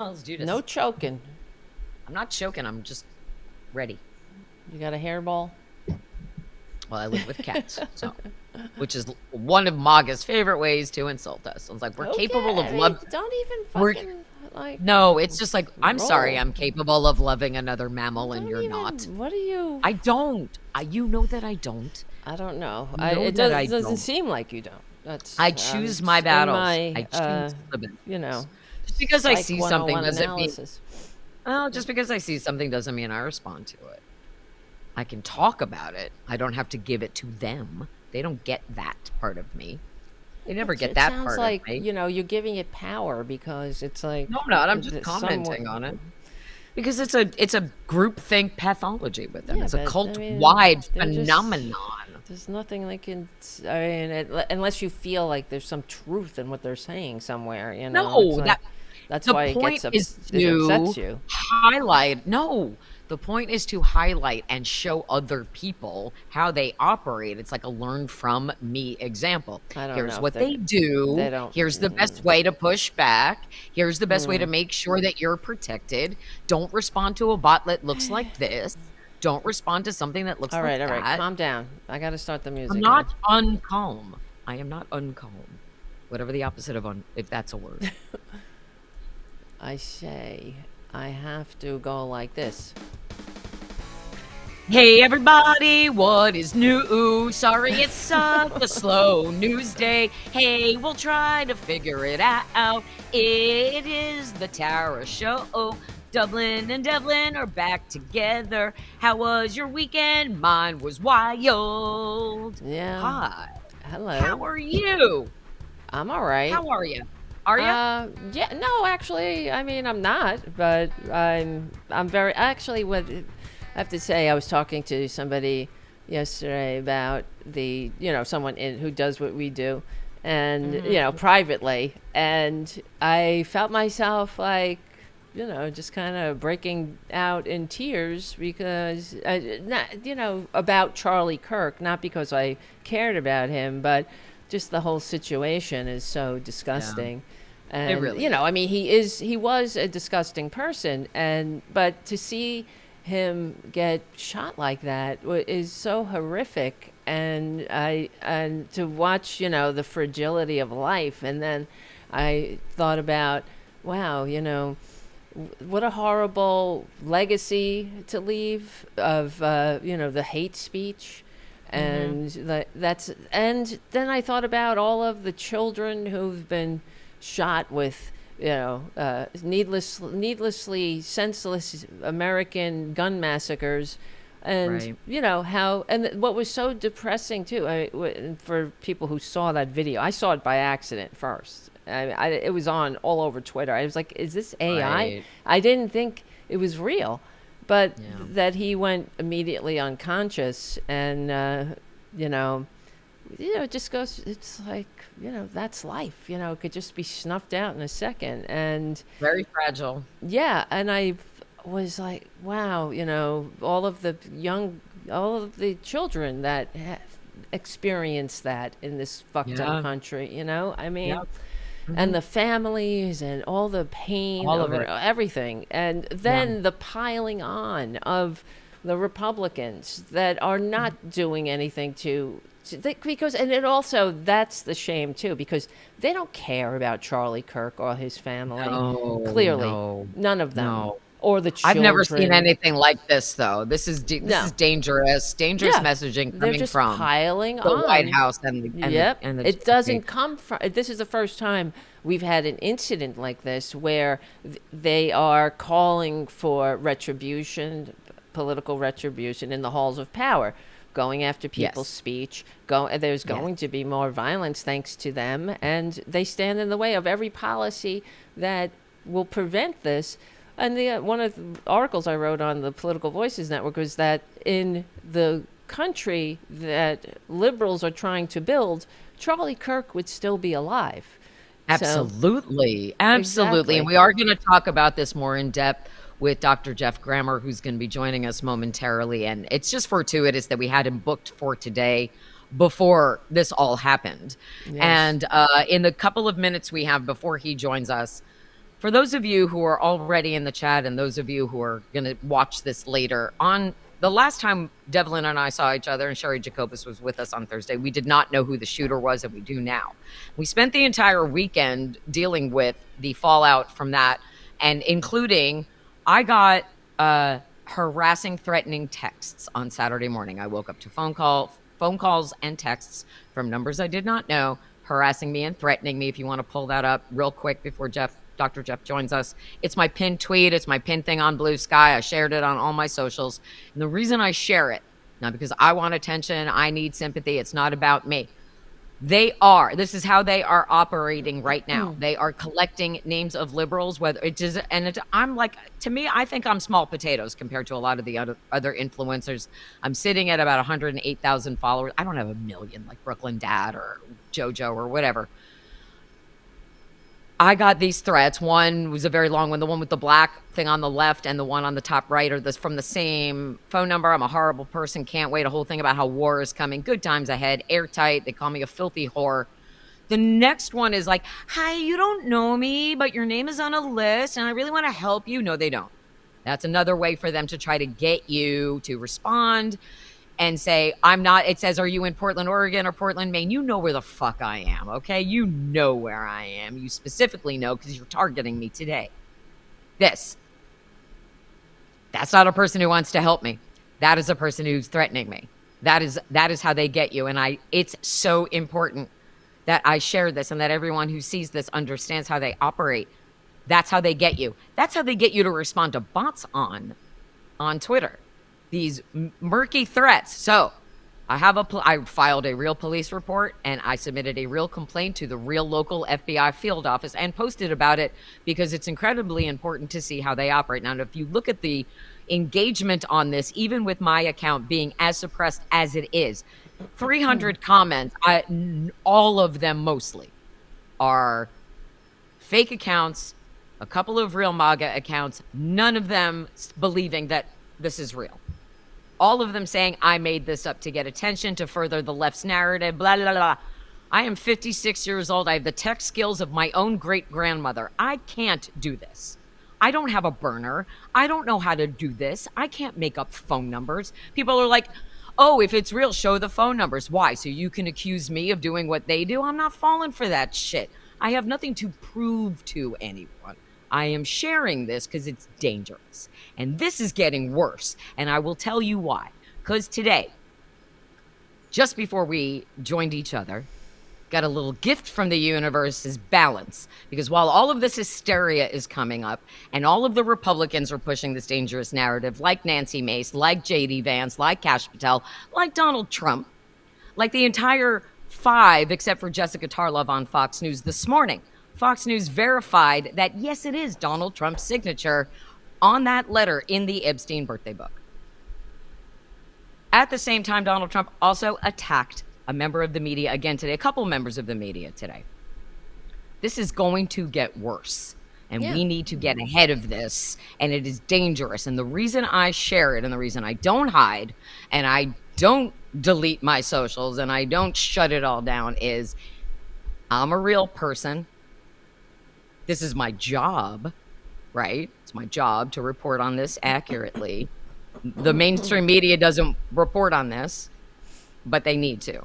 Let's do No this. choking. I'm not choking. I'm just ready. You got a hairball? Well, I live with cats, so which is one of Maga's favorite ways to insult us. So it's like we're Okay. capable I of mean, love. don't even We're fucking like no. It's just like I'm sorry. roll. I'm capable of loving another mammal, and Don't you're not. even. What are you? I don't. You know that I don't. I don't know. You know It that I doesn't don't. seem like you don't. I That's choose my in battles. I my choose the you battles. know, Just because I Psych see something 101 doesn't mean. analysis. Well, just because I see something doesn't mean I respond to it. I can talk about it. I don't have to give it to them. They don't get that part of me. They never get It that sounds part of like me. you're giving it power because it's like No, I'm not. I'm just someone. commenting on it because it's a groupthink pathology with them. Yeah, It's a but I cult mean, wide they're just. phenomenon. There's nothing like in. I mean, unless you feel like there's some truth in what they're saying somewhere, it's No, like that that's the why point is it upsets to you. highlight. No, the point is to highlight and show other people how they operate. It's like a learn from me example. I don't Here's know if what they do. they don't. Here's the best way to push back. Here's the best way to Mm. make sure that you're protected. Don't respond to a bot that looks like this. Don't respond to something that looks All like right, all right. that. Calm down. I got to start the I'm music not here. uncalm. I am not uncalm. Whatever the opposite of if that's a word. I say I have to go like this. Hey everybody, what is new? Sorry it's such a slow news day. Hey, we'll try to figure it out. It is the Tara Show. Dublin and Devlin are back together. How was your weekend? Mine was wild. Yeah. Hi, Hello. how are you? I'm all right. How are you? Are you? Yeah, no, actually, I mean, I'm not, but I'm very actually. What I have to say, I was talking to somebody yesterday about someone who does what we do, and Mm-hmm. privately, and I felt myself like. Just kind of breaking out in tears because, not, about Charlie Kirk, not because I cared about him, but just the whole situation is so Yeah, disgusting. it And really is. I mean, he was a disgusting person, but to see him get shot like that is so horrific. And to watch, the fragility of life, and then I thought about, wow, what a horrible legacy to leave of the hate speech. Mm-hmm. And then I thought about all of the children who've been shot with needlessly senseless American gun massacres. And Right. how, and what was so depressing too, for people who saw that video, I saw it by accident first. It was on all over Twitter. I was like, "Is this AI?" Right. I didn't think it was real, but Yeah. that he went immediately unconscious, and you know, it just goes. It's like that's life. It could just be snuffed out in a second, and Very fragile. yeah, and I was like, wow, all of the children that experience that in this fucked up Yeah. country. I mean, Yep. and Mhm. the families and all the pain All of over it. everything, and Yeah. then the piling on of the Republicans that are Mhm. not doing anything because, and it also, that's the shame too, because they don't care about Charlie Kirk or his family. No, Clearly, no, none of them, no. or the I've never seen children. anything like this though. This is No, dangerous yeah, messaging they're coming just from piling the White on. House and Yep. the It GOP. doesn't come from. This is the first time we've had an incident like this where they are calling for retribution, political retribution in the halls of power, going after people's Yes. speech. There's Yes. going to be more violence thanks to them, and they stand in the way of every policy that will prevent this. And one of the articles I wrote on the Political Voices Network was that in the country that liberals are trying to build, Charlie Kirk would still be alive. So, Absolutely. Absolutely. And exactly. we are going to talk about this more in depth with Dr. Geoff Grammer, who's going to be joining us momentarily. And it's just fortuitous that we had him booked for today before this all happened. Yes. And in the couple of minutes we have before he joins us, For those of you who are already in the chat and those of you who are going to watch this later, on the last time Devlin and I saw each other and Sherry Jacobus was with us on Thursday, we did not know who the shooter was, and we do now. We spent the entire weekend dealing with the fallout from that, and including I got harassing, threatening texts on Saturday morning. I woke up to phone calls and texts from numbers I did not know, harassing me and threatening me. If you want to pull that up real quick before Dr. Geoff joins us. It's my pinned tweet. It's my pinned thing on Blue Sky. I shared it on all my socials. And the reason I share it, not because I want attention, I need sympathy. It's not about me. This is how they are operating right now. They are collecting names of liberals, whether it is, I'm like, to me, I think I'm small potatoes compared to a lot of the other influencers. I'm sitting at about 108,000 followers. I don't have a million like Brooklyn Dad or JoJo or whatever. I got these threats. One was a very long one. The one with the black thing on the left and the one on the top right are from the same phone number. I'm a horrible person. Can't wait. A whole thing about how war is coming. Good times ahead. Airtight. They call me a filthy whore. The next one is like, hi, you don't know me, but your name is on a list and I really want to help you. No, they don't. That's another way for them to try to get you to respond and say, I'm not. It says, are you in Portland, Oregon or Portland, Maine? You know where the fuck I am, okay? You know where I am. You specifically know because you're targeting me today. That's not a person who wants to help me. That is a person who's threatening me. That is how they get you. And it's so important that I share this and that everyone who sees this understands how they operate. That's how they get you. That's how they get you to respond to bots on Twitter. These murky threats. So I filed a real police report and I submitted a real complaint to the real local FBI field office and posted about it because it's incredibly important to see how they operate. Now, if you look at the engagement on this, even with my account being as suppressed as it is, 300 comments, all of them mostly are fake accounts, a couple of real MAGA accounts, none of them believing that this is real. All of them saying, I made this up to get attention, to further the left's narrative, blah, blah, blah. I am 56 years old. I have the tech skills of my own great-grandmother. I can't do this. I don't have a burner. I don't know how to do this. I can't make up phone numbers. People are like, oh, if it's real, show the phone numbers. Why? So you can accuse me of doing what they do? I'm not falling for that shit. I have nothing to prove to anyone. I am sharing this because it's dangerous. And this is getting worse. And I will tell you why. Because today, just before we joined each other, got a little gift from the universe is balance. Because while all of this hysteria is coming up and all of the Republicans are pushing this dangerous narrative, like Nancy Mace, like J.D. Vance, like Kash Patel, like Donald Trump, like the entire 5, except for Jessica Tarlov on Fox News this morning, Fox News verified that, yes, it is Donald Trump's signature on that letter in the Epstein birthday book. At the same time, Donald Trump also attacked a member of the media again today, a couple members of the media today. This is going to get worse, and we need to get ahead of this, and it is dangerous. And the reason I share it and the reason I don't hide and I don't delete my socials and I don't shut it all down is I'm a real person. This is my job, right? It's my job to report on this accurately. The mainstream media doesn't report on this, but they need to.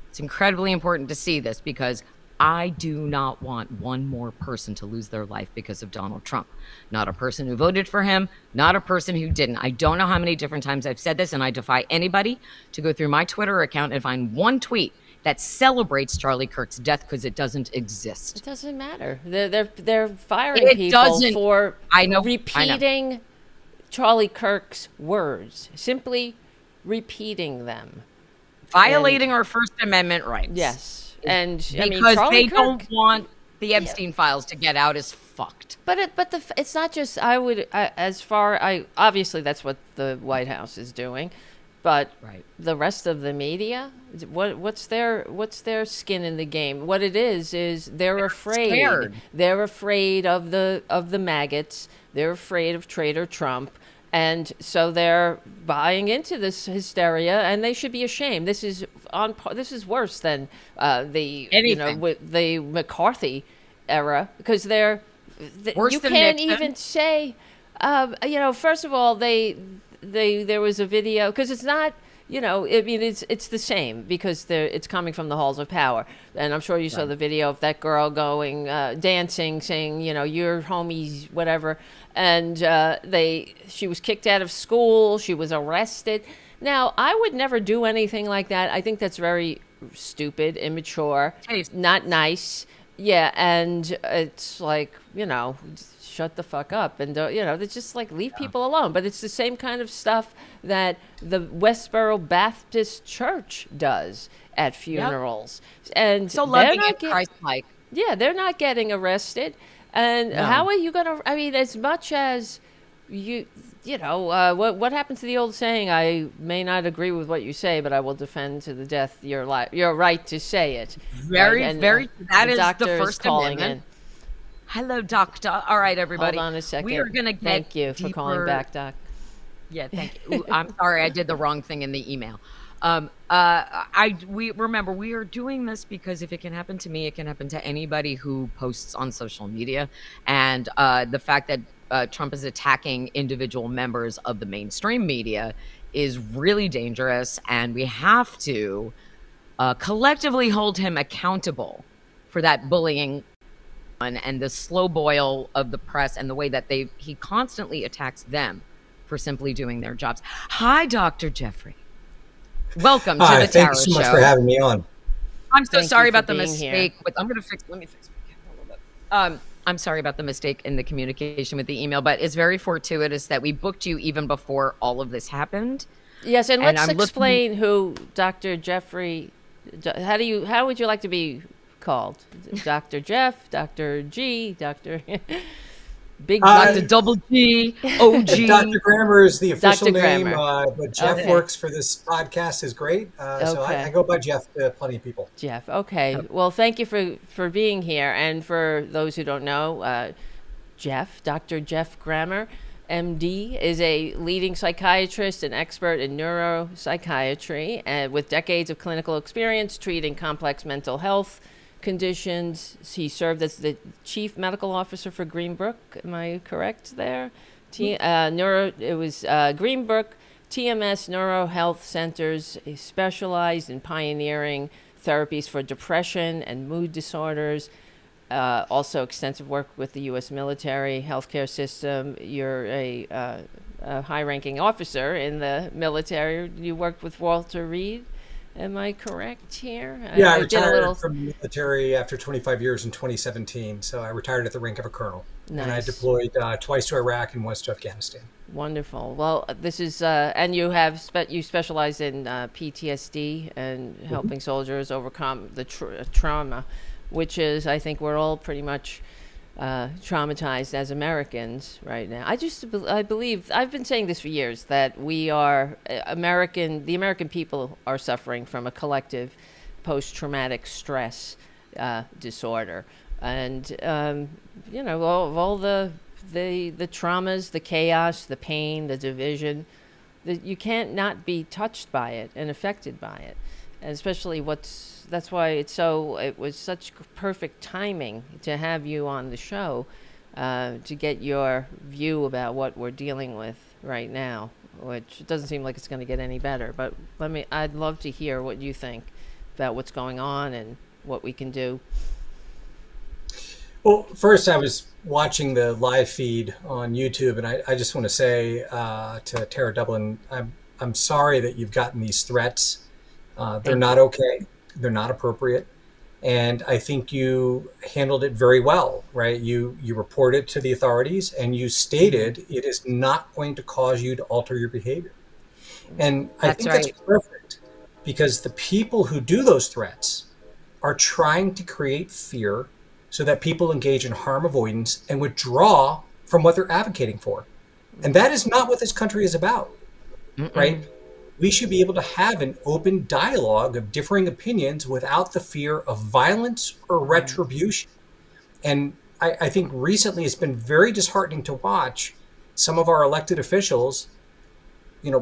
It's incredibly important to see this because I do not want one more person to lose their life because of Donald Trump. Not a person who voted for him, not a person who didn't. I don't know how many different times I've said this, and I defy anybody to go through my Twitter account and find one tweet that celebrates Charlie Kirk's death because it doesn't exist. It doesn't matter. They're firing people for repeating Charlie Kirk's words, simply repeating them, violating our First Amendment rights. Yes, and because they don't want the Epstein files to get out is fucked. But it's not just. Obviously that's what the White House is doing. But the rest of the media, what's their skin in the game? What it is they're afraid. Scared. They're afraid of the maggots. They're afraid of Traitor Trump, and so they're buying into this hysteria. And they should be ashamed. This is worse than the McCarthy era because they're Worse You than can't Nixon. even say, first of all, there was a video because it's not. I mean, it's the same because it's coming from the halls of power, and I'm sure you saw Right. the video of that girl going dancing, saying, your homies, whatever, and she was kicked out of school, she was arrested. Now, I would never do anything like that. I think that's very stupid, immature, Taste. not nice. Yeah, and it's like, shut the fuck up and they just like leave people alone. But it's the same kind of stuff that the Westboro Baptist Church does at Yep. funerals, and So loving and Christ-like. they're not getting arrested. And No. how are you gonna? I mean, as much as you what happened to the old saying? I may not agree with what you say, but I will defend to the death your right to say it, right? Very, And very. That the is the doctor is First calling Amendment. in. Hello, doctor. All right, Hold everybody. on a We are second. gonna get Thank you for calling deeper. back, Doc. Yeah, thank you. Ooh, I'm sorry, I did the wrong thing in the email. We remember we are doing this because if it can happen to me, it can happen to anybody who posts on social media, and the fact that Trump is attacking individual members of the mainstream media is really dangerous, and we have to collectively hold him accountable for that bullying and the slow boil of the press and the way that he constantly attacks them for simply doing their jobs. Hi, Dr. Jeffrey. Welcome to Hi, the thank you Tara so much for Show. having me on. I'm so Thank you sorry for about the being here. mistake, but let me fix my camera a little bit. I'm sorry about the mistake in the communication with the email, but it's very fortuitous that we booked you even before all of this happened. Yes, and And let's I'm looking. explain who Dr. Jeffrey. How would you like to be called? Dr. Jeff, Dr. G, Dr. Big Dr. Uh, Double G, OG. Dr. Grammer is the official Dr. name, Grammer. but Jeff Okay. works for this podcast is great. So I Okay. go by Jeff to plenty of people. Jeff. Okay. Well, thank you for being here. And for those who don't know, Jeff, Dr. Geoff Grammer, MD, is a leading psychiatrist and expert in neuropsychiatry with decades of clinical experience treating complex mental health conditions. He served as the chief medical officer for Greenbrook. Am I correct there? It was Greenbrook TMS Neuro Health Centers. He specialized in pioneering therapies for depression and mood disorders. Also, extensive work with the U.S. military healthcare system. You're a high-ranking officer in the military. You worked with Walter Reed. Am I correct here? Yeah, I I did a retired little from the military after 25 years in 2017. So I retired at the rank of a colonel. And I nice, deployed twice to Iraq and once to Afghanistan. wonderful. Well, this is and you have you specialize in PTSD and Mhm. helping soldiers overcome the trauma, which is I think we're all pretty much traumatized as Americans right now. I believe I've been saying this for years that we are the American people are suffering from a collective post-traumatic stress disorder, and all the traumas, the chaos, the pain, the division. You can't not be touched by it and affected by it, and especially that's why it was such perfect timing to have you on the show to get your view about what we're dealing with right now, which doesn't seem like it's going to get any better. But I'd love to hear what you think about what's going on and what we can do. Well, first, I was watching the live feed on YouTube, and I just want to say to Tara Dublin, I'm sorry that you've gotten these threats. They're Thank not you. okay. They're not appropriate. And I think you handled it very well, right? You reported to the authorities and you Mhm. stated it is not going to cause you to alter your behavior. And I That's think that's right. perfect because the people who do those threats are trying to create fear so that people engage in harm avoidance and withdraw from what they're advocating for. And that is not what this country is about, right? Mm-mm. We should be able to have an open dialogue of differing opinions without the fear of violence or Right. retribution. And I think recently it's been very disheartening to watch some of our elected officials,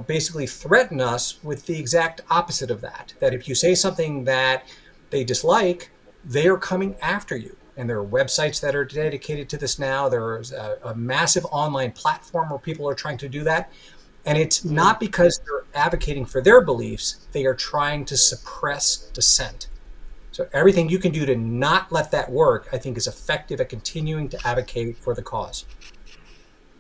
basically threaten us with the exact opposite of that. That if you say something that they dislike, they are coming after you. and there are websites that are dedicated to this now. There's a massive online platform where people are trying to do that. And it's not because they're advocating for their beliefs, they are trying to suppress dissent. So everything you can do to not let that work, I think, is effective at continuing to advocate for the cause.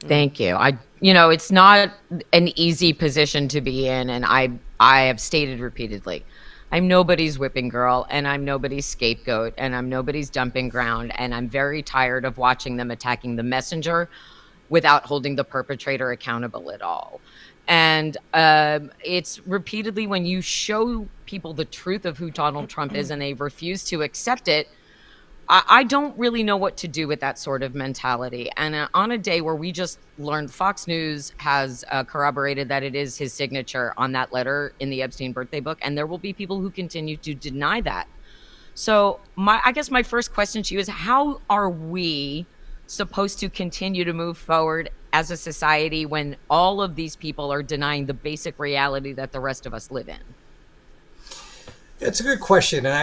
Thank you. It's not an easy position to be in, and I have stated repeatedly, I'm nobody's whipping girl, and I'm nobody's scapegoat, and I'm nobody's dumping ground, and I'm very tired of watching them attacking the messenger without holding the perpetrator accountable at all. And it's repeatedly, when you show people the truth of who Donald Trump is and they refuse to accept it, I don't really know what to do with that sort of mentality. And on a day where we just learned Fox News has corroborated that it is his signature on that letter in the Epstein birthday book, and there will be people who continue to deny that. So I guess my first question to you is, how are we supposed to continue to move forward as a society when all of these people are denying the basic reality that the rest of us live in? It's a good question. And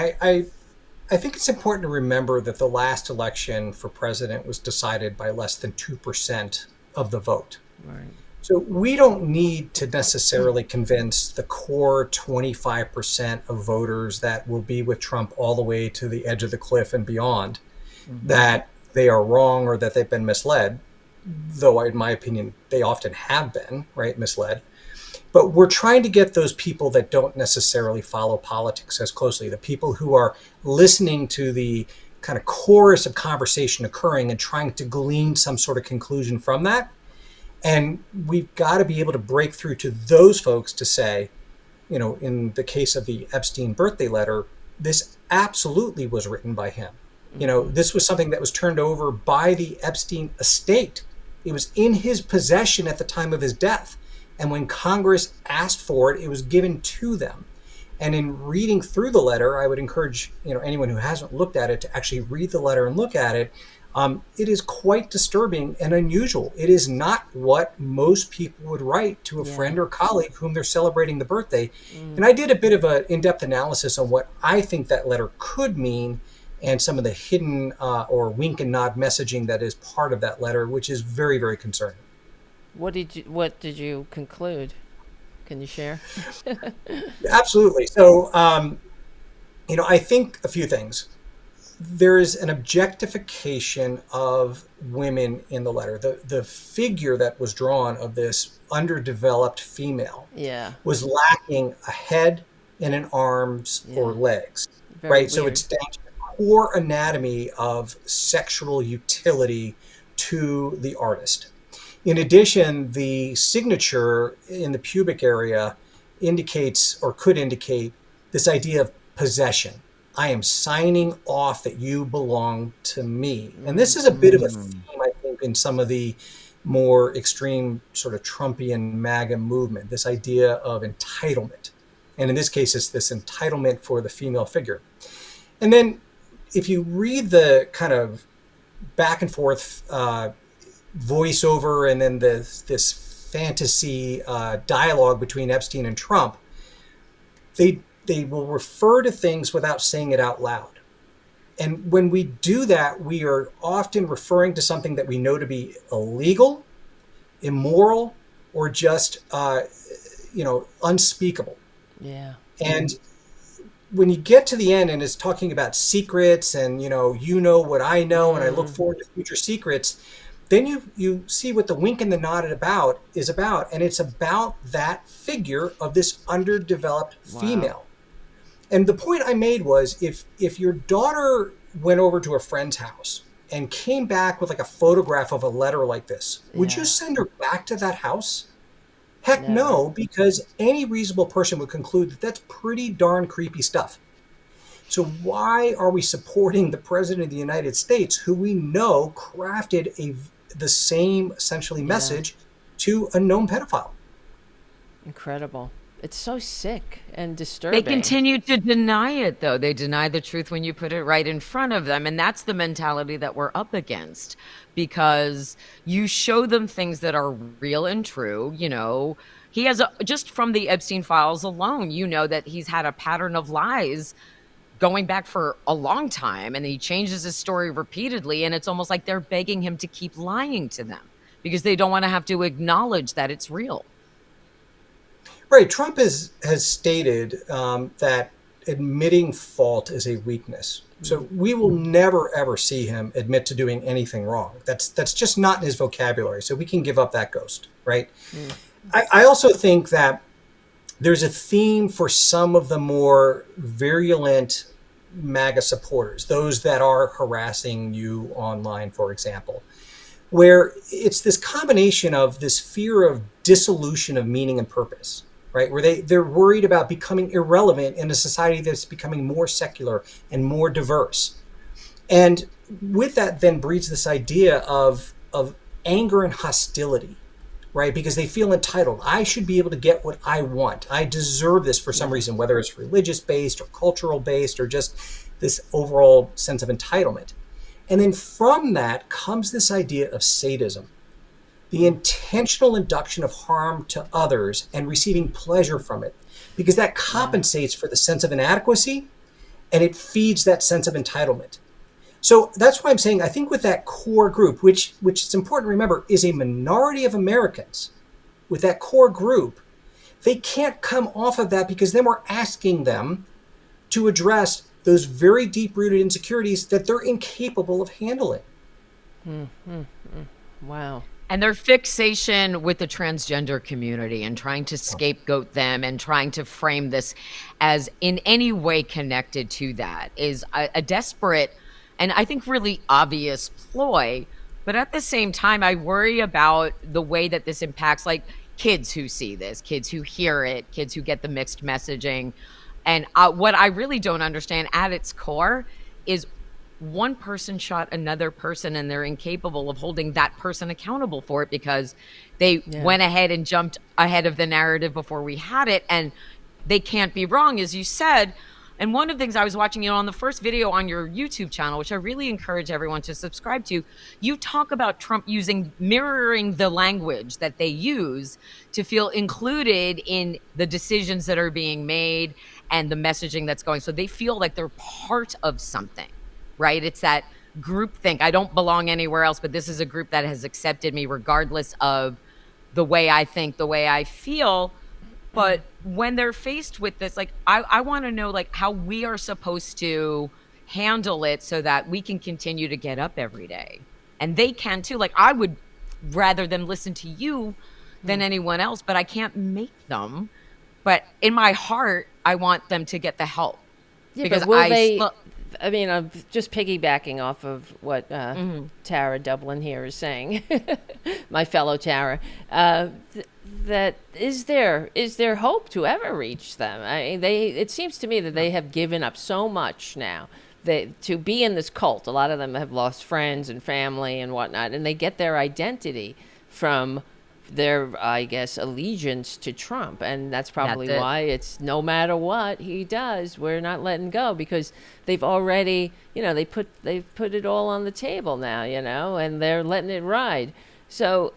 I think it's important to remember that the last election for president was decided by less than 2% of the vote. Right. So we don't need to necessarily convince the core 25% of voters that will be with Trump all the way to the edge of the cliff and beyond that they are wrong or that they've been misled, though in my opinion, they often have been, right, misled. But we're trying to get those people that don't necessarily follow politics as closely, the people who are listening to the kind of chorus of conversation occurring and trying to glean some sort of conclusion from that. And we've got to be able to break through to those folks to say, in the case of the Epstein birthday letter, this absolutely was written by him. This was something that was turned over by the Epstein estate. It was in his possession at the time of his death. And when Congress asked for it, it was given to them. And in reading through the letter, I would encourage anyone who hasn't looked at it to actually read the letter and look at it. It is quite disturbing and unusual. It is not what most people would write to a friend or colleague whom they're celebrating the birthday. And I did a bit of an in-depth analysis on what I think that letter could mean and some of the hidden or wink and nod messaging that is part of that letter, which is very, very concerning. What did you conclude? Can you share? Absolutely. So, I think a few things. There is an objectification of women in the letter. The figure that was drawn of this underdeveloped female was lacking a head and an arms or legs, Very right? weird. So it's down to the core anatomy of sexual utility to the artist. In addition, the signature in the pubic area indicates or could indicate this idea of possession. I am signing off that you belong to me. And this is a bit of a theme, I think, in some of the more extreme sort of Trumpian MAGA movement, this idea of entitlement. And in this case, it's this entitlement for the female figure. And then if you read the kind of back and forth voiceover and then this fantasy dialogue between Epstein and Trump, they will refer to things without saying it out loud. And when we do that, we are often referring to something that we know to be illegal, immoral, or just unspeakable. Yeah. And when you get to the end and it's talking about secrets and what I know and I look forward to future secrets, then you see what the wink and the nod is about, and it's about that figure of this underdeveloped female. And the point I made was if your daughter went over to a friend's house and came back with like a photograph of a letter like this, would you send her back to that house? Heck Never. no, because any reasonable person would conclude that that's pretty darn creepy stuff. So why are we supporting the president of the United States, who we know crafted the same essentially message to a known pedophile? Incredible. It's so sick and disturbing. They continue to deny it, though. They deny the truth when you put it right in front of them. And that's the mentality that we're up against, because you show them things that are real and true. He has just from the Epstein files alone, that he's had a pattern of lies going back for a long time, and he changes his story repeatedly, and it's almost like they're begging him to keep lying to them because they don't want to have to acknowledge that it's real. Right. Trump has stated that admitting fault is a weakness. So we will never ever see him admit to doing anything wrong. That's just not in his vocabulary. So we can give up that ghost, right? I also think that there's a theme for some of the more virulent MAGA supporters, those that are harassing you online, for example, where it's this combination of this fear of dissolution of meaning and purpose, right? Where they're worried about becoming irrelevant in a society that's becoming more secular and more diverse. And with that then breeds this idea of anger and hostility, right? Because they feel entitled. I should be able to get what I want. I deserve this for some reason, whether it's religious based or cultural based or just this overall sense of entitlement. And then from that comes this idea of sadism, the intentional induction of harm to others and receiving pleasure from it, because that compensates for the sense of inadequacy and it feeds that sense of entitlement. So that's why I'm saying I think with that core group, which it's important to remember is a minority of Americans, with that core group, they can't come off of that because then we're asking them to address those very deep-rooted insecurities that they're incapable of handling. Wow. And their fixation with the transgender community and trying to scapegoat them and trying to frame this as in any way connected to that is a desperate and I think really obvious ploy. But at the same time, I worry about the way that this impacts like kids who see this, kids who hear it, kids who get the mixed messaging. And what I really don't understand at its core is one person shot another person and they're incapable of holding that person accountable for it because they went ahead and jumped ahead of the narrative before we had it. And they can't be wrong, as you said. And one of the things I was watching, on the first video on your YouTube channel, which I really encourage everyone to subscribe to, you talk about Trump mirroring the language that they use to feel included in the decisions that are being made and the messaging that's going. So they feel like they're part of something, right? It's that group think. I don't belong anywhere else, but this is a group that has accepted me regardless of the way I think, the way I feel. But when they're faced with this, like, I want to know, like, how we are supposed to handle it so that we can continue to get up every day. And they can too. Like, I would rather them listen to you than anyone else, but I can't make them. But in my heart, I want them to get the help. Yeah, because but will they? I mean, I'm just piggybacking off of what Tara Dublin here is saying, my fellow Tara. That is there hope to ever reach them? I mean, it seems to me that they have given up so much now. To be in this cult, a lot of them have lost friends and family and whatnot, and they get their identity from their, I guess, allegiance to Trump. And that's probably why it's no matter what he does, we're not letting go, because they've already, they've put it all on the table now, and they're letting it ride. So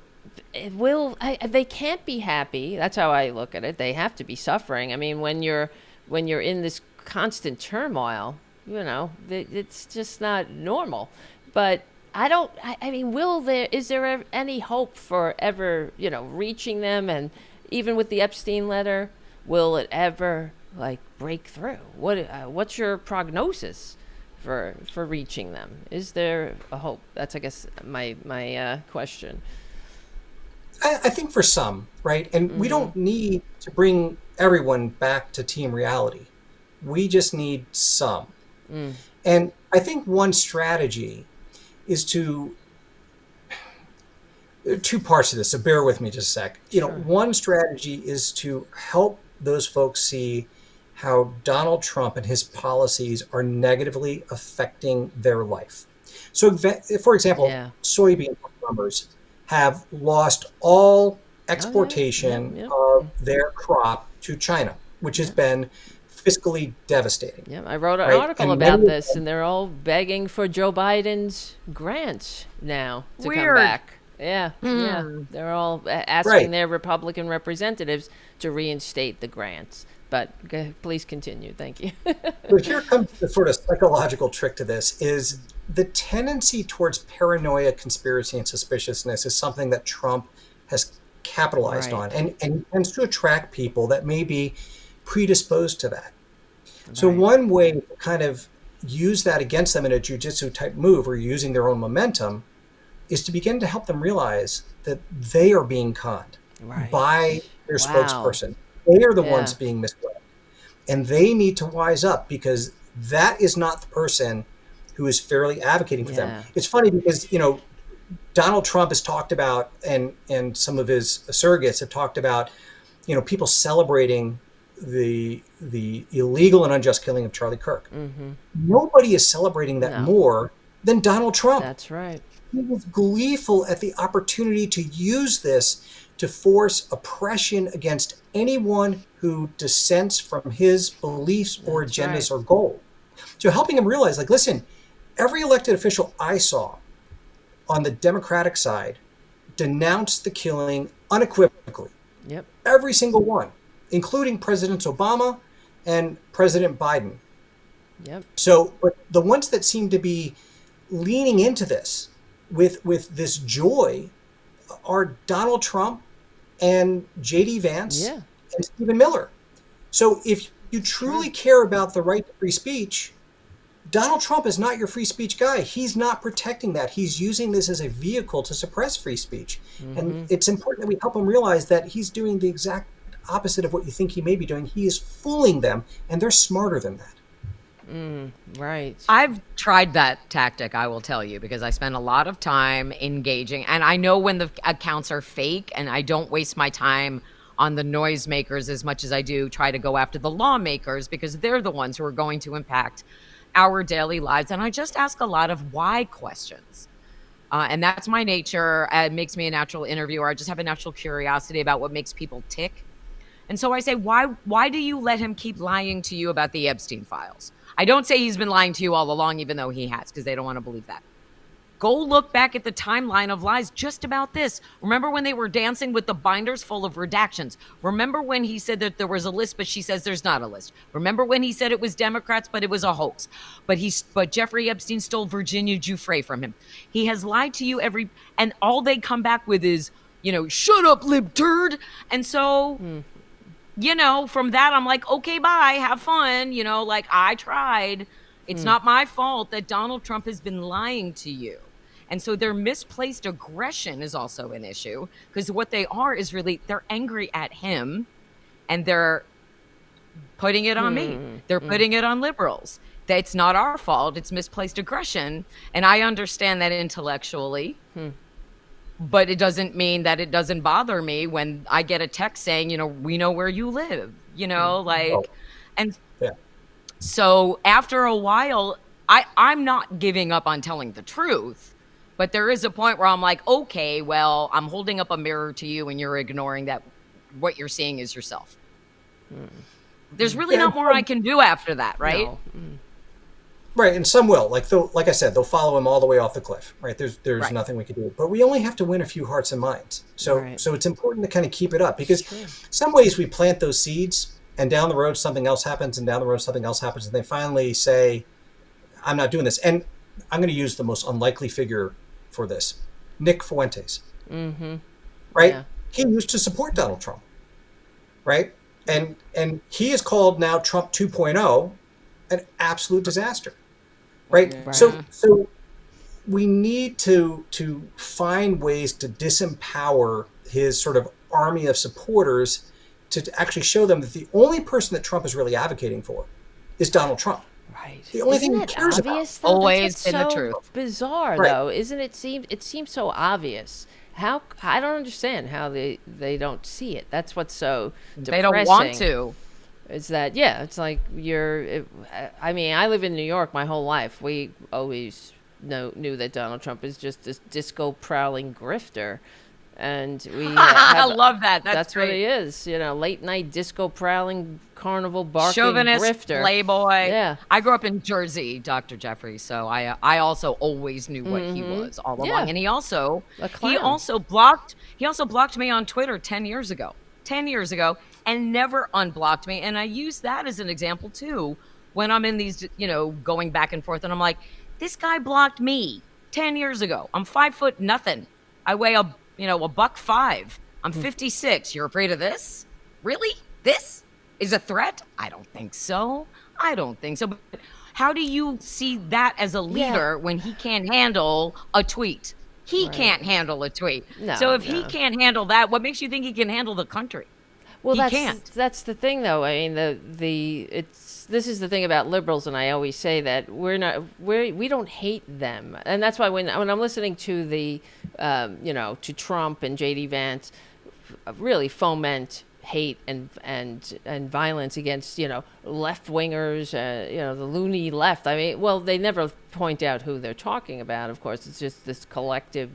they can't be happy. That's how I look at it. They have to be suffering. I mean, when you're in this constant turmoil, it's just not normal. But I mean, is there any hope for ever, reaching them? And even with the Epstein letter, will it ever break through? What's your prognosis for reaching them? Is there a hope? That's, I guess, my question. I think for some, right? And we don't need to bring everyone back to team reality. We just need some. And I think one strategy is two parts of this, so bear with me just a sec. Sure. One strategy is to help those folks see how Donald Trump and his policies are negatively affecting their life. So, for example, soybean farmers have lost all exportation of their crop to China, which has been fiscally devastating. Yeah, I wrote an article about this, and they're all begging for Joe Biden's grants now to come back. Yeah, they're all asking their Republican representatives to reinstate the grants. But please continue. Thank you. But here comes the sort of psychological trick to this is the tendency towards paranoia, conspiracy, and suspiciousness is something that Trump has capitalized Right. on and tends to attract people that may be predisposed to that. So Right. one way to kind of use that against them in a jujitsu type move or using their own momentum is to begin to help them realize that they are being conned Right. by their Wow. spokesperson. They are the ones Yeah. being misled. And they need to wise up because that is not the person who is fairly advocating for them. Yeah. It's funny because, Donald Trump has talked about, and some of his surrogates have talked about, people celebrating the illegal and unjust killing of Charlie Kirk. Nobody is celebrating that No. more than Donald Trump. That's right. He was gleeful at the opportunity to use this to force oppression against anyone who dissents from his beliefs or That's agendas right. or goals. So helping him realize, like, listen, every elected official I saw on the Democratic side denounced the killing unequivocally. Yep. Every single one, including Presidents Obama and President Biden. Yep. So, but the ones that seem to be leaning into this with this joy are Donald Trump and J.D. Vance Yeah. and Stephen Miller. So if you truly care about the right to free speech, Donald Trump is not your free speech guy. He's not protecting that. He's using this as a vehicle to suppress free speech. And it's important that we help him realize that he's doing the exact opposite of what you think he may be doing. He is fooling them, and they're smarter than that. Right. I've tried that tactic, I will tell you, because I spend a lot of time engaging. And I know when the accounts are fake, and I don't waste my time on the noisemakers as much as I do try to go after the lawmakers, because they're the ones who are going to impact our daily lives. And I just ask a lot of why questions. And that's my nature. It makes me a natural interviewer. I just have a natural curiosity about what makes people tick. And so I say, why do you let him keep lying to you about the Epstein files? I don't say he's been lying to you all along, even though he has, because they don't want to believe that. Go look back at the timeline of lies just about this. Remember when they were dancing with the binders full of redactions? Remember when he said that there was a list, but she says there's not a list? Remember when he said it was Democrats, but it was a hoax? But Jeffrey Epstein stole Virginia Giuffre from him. He has lied to you and all they come back with is, shut up, libturd. And so, from that, I'm like, okay, bye, have fun. I tried. It's not my fault that Donald Trump has been lying to you. And so their misplaced aggression is also an issue, because what they are is really, they're angry at him and they're putting it on me. They're putting it on liberals. It's not our fault. It's misplaced aggression. And I understand that intellectually, but it doesn't mean that it doesn't bother me when I get a text saying, we know where you live, and Yeah. so after a while, I'm not giving up on telling the truth. But there is a point where I'm like, okay, well, I'm holding up a mirror to you and you're ignoring that what you're seeing is yourself. There's really not more I can do after that, right? No. Right, and some will. Like I said, they'll follow him all the way off the cliff. Right, there's Right. nothing we can do. But we only have to win a few hearts and minds. So Right. so it's important to kind of keep it up, because some ways we plant those seeds, and down the road something else happens, and down the road something else happens, and they finally say, "I'm not doing this." And I'm going to use the most unlikely figure for this, Nick Fuentes. Right, Yeah. he used to support Donald Trump. Right, and he is called now Trump 2.0 an absolute disaster. Right? Right. So we need to find ways to disempower his sort of army of supporters to actually show them that the only person that Trump is really advocating for is Donald Trump. Right. The only Isn't thing he it cares about. obvious, though? Always That's been the what's so truth. bizarre, Right. though, isn't it? It seems so obvious. How I don't understand how they don't see it. That's what's so depressing. They don't want to. Is that it's like I mean, I live in New York my whole life. We always knew that Donald Trump is just this disco prowling grifter, and we I love that. That's what great. he is. Late night disco prowling, carnival barking Chauvinist grifter. playboy. Yeah. I grew up in Jersey, Dr. Jeffrey, so I also always knew what he was all along. Yeah. And he also A clown. blocked me on Twitter 10 years ago. 10 years ago. and never unblocked me. And I use that as an example too when I'm in these, going back and forth, and I'm like, this guy blocked me 10 years ago. I'm 5 foot nothing. I weigh a buck five. I'm 56. You're afraid of this? Really? This is a threat? I don't think so. I don't think so. But how do you see that as a leader when he can't handle a tweet? He can't handle a tweet. No, so if he no. can't handle that, what makes you think he can handle the country? Well, He that's can't. that's the thing, though. I mean, this is the thing about liberals, and I always say that we don't hate them, and that's why when I'm listening to to Trump and JD Vance, really foment hate and violence against left wingers, the loony left. I mean, well, they never point out who they're talking about. Of course, it's just this collective,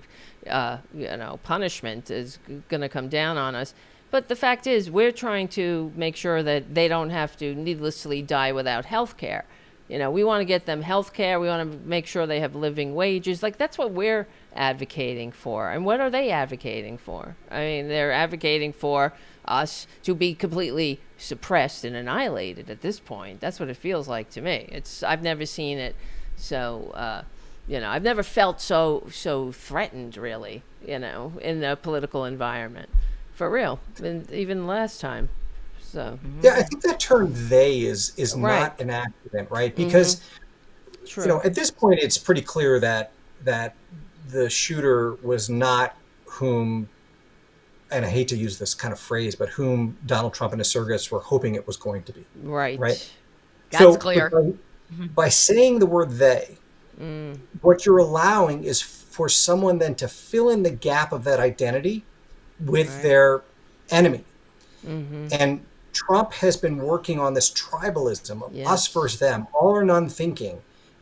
punishment is going to come down on us. But the fact is, we're trying to make sure that they don't have to needlessly die without health care. We want to get them health care. We want to make sure they have living wages. Like, that's what we're advocating for. And what are they advocating for? I mean, they're advocating for us to be completely suppressed and annihilated at this point. That's what it feels like to me. I've never seen it so, I've never felt so threatened, really, in the political environment. For real, and even last time. So Yeah, I think that term "they" is Right. not an accident, right? Because True. at this point, it's pretty clear that the shooter was not whom, and I hate to use this kind of phrase, but whom Donald Trump and his surrogates were hoping it was going to be, Right. right? That's So clear. by saying the word "they," what you're allowing is for someone then to fill in the gap of that identity with Right. their enemy. And Trump has been working on this tribalism of us Yes. versus them, all or none thinking.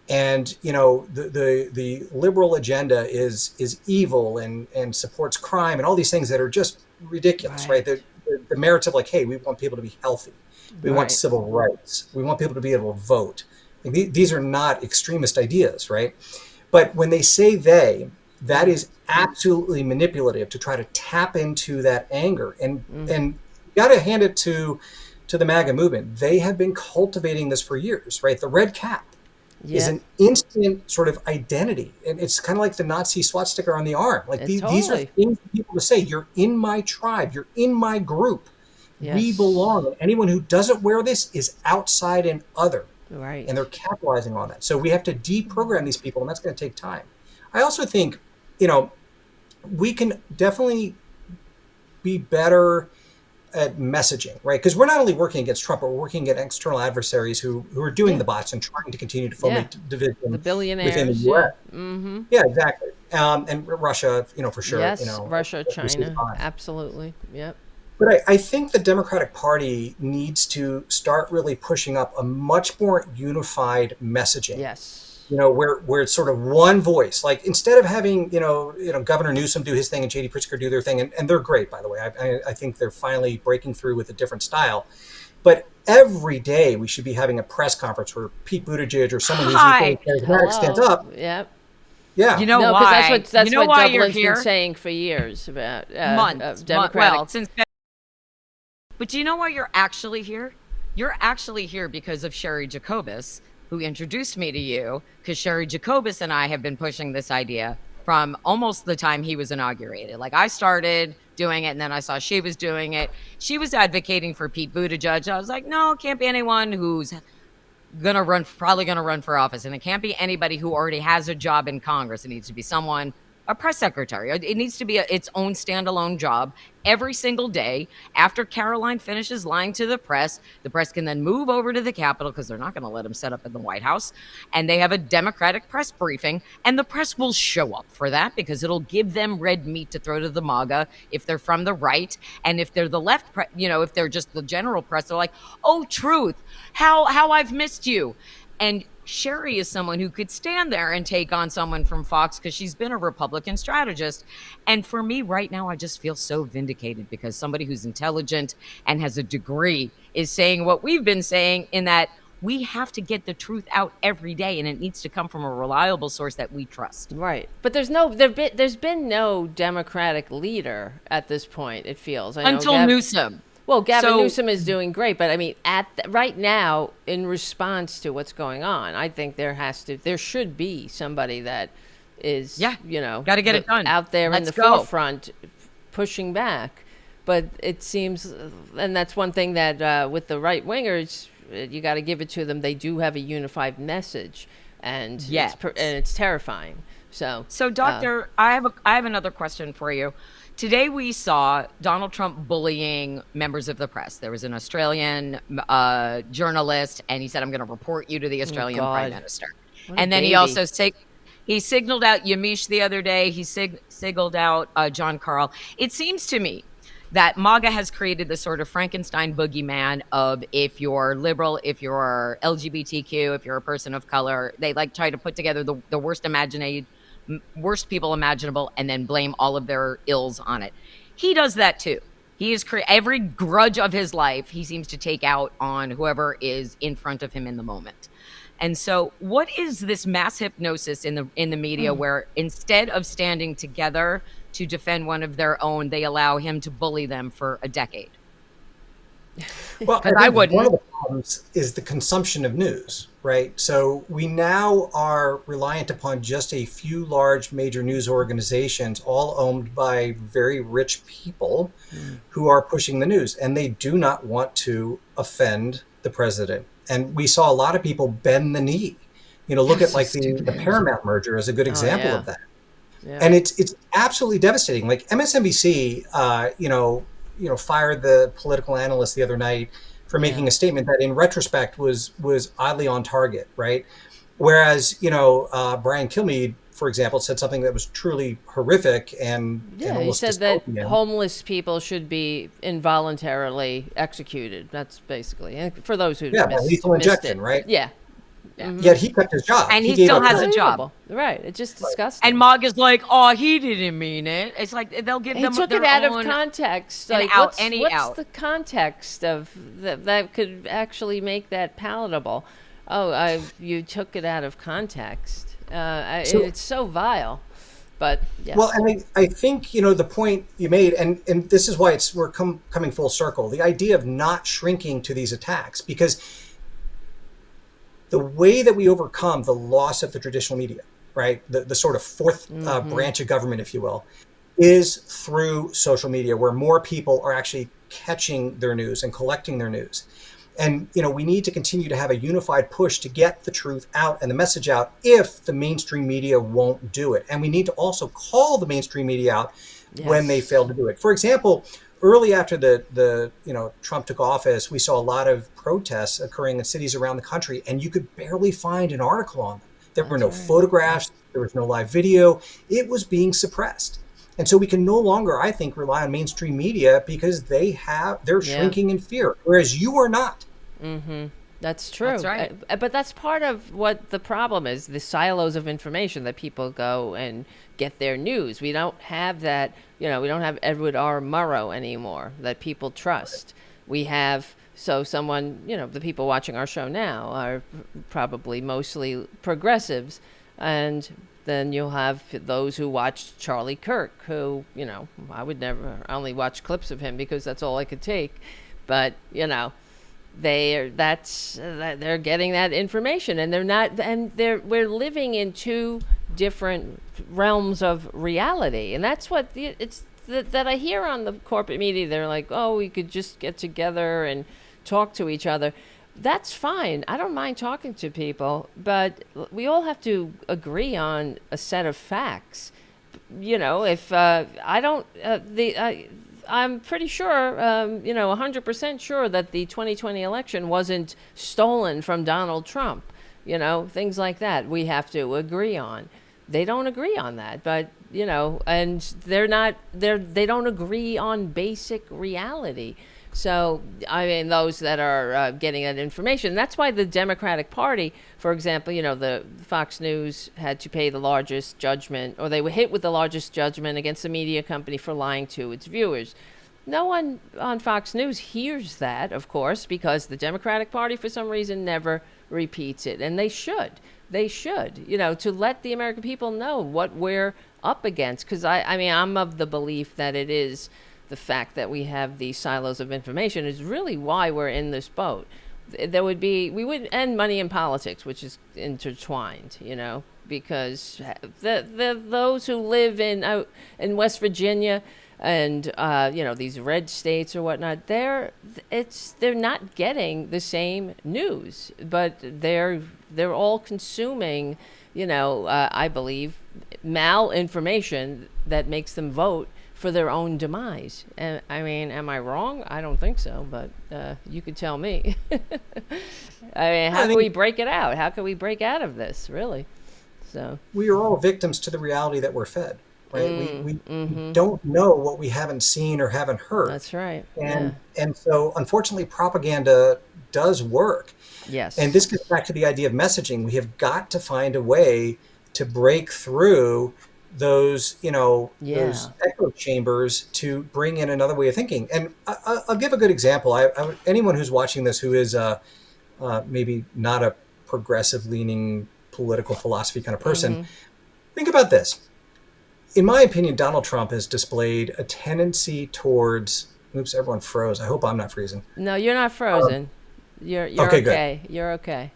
And the liberal agenda is evil and supports crime and all these things that are just ridiculous, right? Right. The merits of, like, hey, we want people to be healthy, we want Right. civil rights, we want people to be able to vote. Like, these are not extremist ideas, right? But when they say "they," that is absolutely manipulative to try to tap into that anger. And you got to hand it to the MAGA movement. They have been cultivating this for years, right? The red cap is Yeah. an instant sort of identity, and it's kind of like the Nazi swastika on the arm. Like, these are Totally. things for people to say. You're in my tribe. You're in my group. We Yes. belong. And anyone who doesn't wear this is outside and other, Right. and they're capitalizing on that. So we have to deprogram these people, and that's going to take time. I also think, we can definitely be better at messaging, right? Because we're not only working against Trump, but we're working against external adversaries who are doing the bots and trying to continue to foment The division within the billionaires. U.S. Yeah. Yeah, exactly. And Russia, for sure. Yes. Russia, we see China. fine. Absolutely. Yep. But I think the Democratic Party needs to start really pushing up a much more unified messaging. Yes. Where it's sort of one voice. Like, instead of having Governor Newsom do his thing and JD Pritzker do their thing, and they're great, by the way. I think they're finally breaking through with a different style. But every day we should be having a press conference where Pete Buttigieg or someone who's Hi. equally charismatic stands up. Yep. Yeah. You know No, why? because that's you know what why you're Dublin's here? been saying for years about Months. Democratic. Well, since. But do you know why you're actually here? You're actually here because of Sherry Jacobus, who introduced me to you, because Sherry Jacobus and I have been pushing this idea from almost the time he was inaugurated. Like, I started doing it, and then I saw she was doing it. She was advocating for Pete Buttigieg. I was like, no, it can't be anyone who's probably gonna run for office, and it can't be anybody who already has a job in Congress. It needs to be someone, a press secretary. It needs to be its own standalone job every single day. After Caroline finishes lying to the press can then move over to the Capitol, because they're not going to let him set up in the White House, and they have a Democratic press briefing, and the press will show up for that because it'll give them red meat to throw to the MAGA if they're from the right. And if they're the left, if they're just the general press, they're like, oh, truth, how I've missed you. And Sherry is someone who could stand there and take on someone from Fox, because she's been a Republican strategist. And for me right now, I just feel so vindicated because somebody who's intelligent and has a degree is saying what we've been saying, in that we have to get the truth out every day, and it needs to come from a reliable source that we trust. Right, but there's been no Democratic leader at this point. It feels. I know Until Newsom. Well, Gavin So- Newsom is doing great, but I mean, right now, in response to what's going on, I think there should be somebody that is, Yeah, gotta get it done. out there in Let's the go. forefront, pushing back. But it seems, and that's one thing that with the right wingers, you got to give it to them. They do have a unified message, and Yes. it's terrifying. So, Doctor, I have another question for you. Today we saw Donald Trump bullying members of the press. There was an Australian journalist, and he said, "I'm going to report you to the Australian Prime God. Minister." What a And then he baby. also he signaled out Yamiche the other day. He signaled out John Carl. It seems to me that MAGA has created this sort of Frankenstein boogeyman of, if you're liberal, if you're LGBTQ, if you're a person of color, they like try to put together the worst people imaginable and then blame all of their ills on it. He does that too. He is every grudge of his life he seems to take out on whoever is in front of him in the moment. And so, what is this mass hypnosis in the media where instead of standing together to defend one of their own, they allow him to bully them for a decade? Well, I think wouldn't. one of the problems is the consumption of news, right? So we now are reliant upon just a few large major news organizations, all owned by very rich people who are pushing the news, and they do not want to offend the president. And we saw a lot of people bend the knee. Look That's at like so the stupid. Paramount merger as a good example yeah. of that. Yeah. And it's absolutely devastating. Like MSNBC, fired the political analyst the other night for making a statement that, in retrospect, was oddly on target, right? Whereas Brian Kilmeade, for example, said something that was truly horrific and he almost said that dystopian. homeless people should be involuntarily executed. That's basically, and for those who Yeah, by lethal missed injection, it. right? Yeah. Yet he kept his job, And he gave still up has his- a job. Unbelievable. Right. It's just disgusting. And Mog is like, "Oh, he didn't mean it." It's like they'll give he them took their it out own of context. and Like, out, what's, any what's out. the context of that could actually make that palatable? Oh, you took it out of context. It's so vile. But yes. Well, and I think the point you made, and this is why we're coming full circle. The idea of not shrinking to these attacks, because the way that we overcome the loss of the traditional media, right, the sort of fourth branch of government, if you will, is through social media, where more people are actually catching their news and collecting their news. And we need to continue to have a unified push to get the truth out and the message out if the mainstream media won't do it. And we need to also call the mainstream media out when they fail to do it. For example, early after the Trump took office, we saw a lot of protests occurring in cities around the country, and you could barely find an article on them. There were no photographs, there was no live video. It was being suppressed. And so we can no longer, I think, rely on mainstream media because they're shrinking in fear, whereas you are not. That's true. That's right. But that's part of what the problem is, the silos of information that people go and get their news. We don't have that, we don't have Edward R. Murrow anymore that people trust. We have, someone, the people watching our show now are probably mostly progressives. And then you'll have those who watched Charlie Kirk, who, I would never, only watch clips of him because that's all I could take. But, they're getting that information, and we're living in two different realms of reality, and that's what that I hear on the corporate media. They're like, oh, we could just get together and talk to each other. That's fine. I don't mind talking to people, but we all have to agree on a set of facts. If I'm pretty sure, 100% sure that the 2020 election wasn't stolen from Donald Trump. Things like that we have to agree on. They don't agree on that, but, and they don't agree on basic reality. So, I mean, those that are getting that information, that's why the Democratic Party, for example, the Fox News had to pay the largest judgment, or they were hit with the largest judgment against the media company for lying to its viewers. No one on Fox News hears that, of course, because the Democratic Party, for some reason, never repeats it. And they should. They should, to let the American people know what we're up against. Because, I'm of the belief that it is the fact that we have these silos of information is really why we're in this boat. We would end money in politics, which is intertwined, because those who live in West Virginia and these red states or whatnot, they're not getting the same news, but they're all consuming, I believe, malinformation that makes them vote for their own demise. And I mean, am I wrong? I don't think so, but you could tell me. I mean, how can we break it out? How can we break out of this, really? So we are all victims to the reality that we're fed, right? We don't know what we haven't seen or haven't heard. That's right. And so, unfortunately, propaganda does work. Yes. And this gets back to the idea of messaging. We have got to find a way to break through those, those echo chambers to bring in another way of thinking. And I'll give a good example. Anyone who's watching this who is maybe not a progressive-leaning political philosophy kind of person, think about this. In my opinion, Donald Trump has displayed a tendency towards. Oops, everyone froze. I hope I'm not freezing. No, you're not frozen. You're okay. Good. You're okay.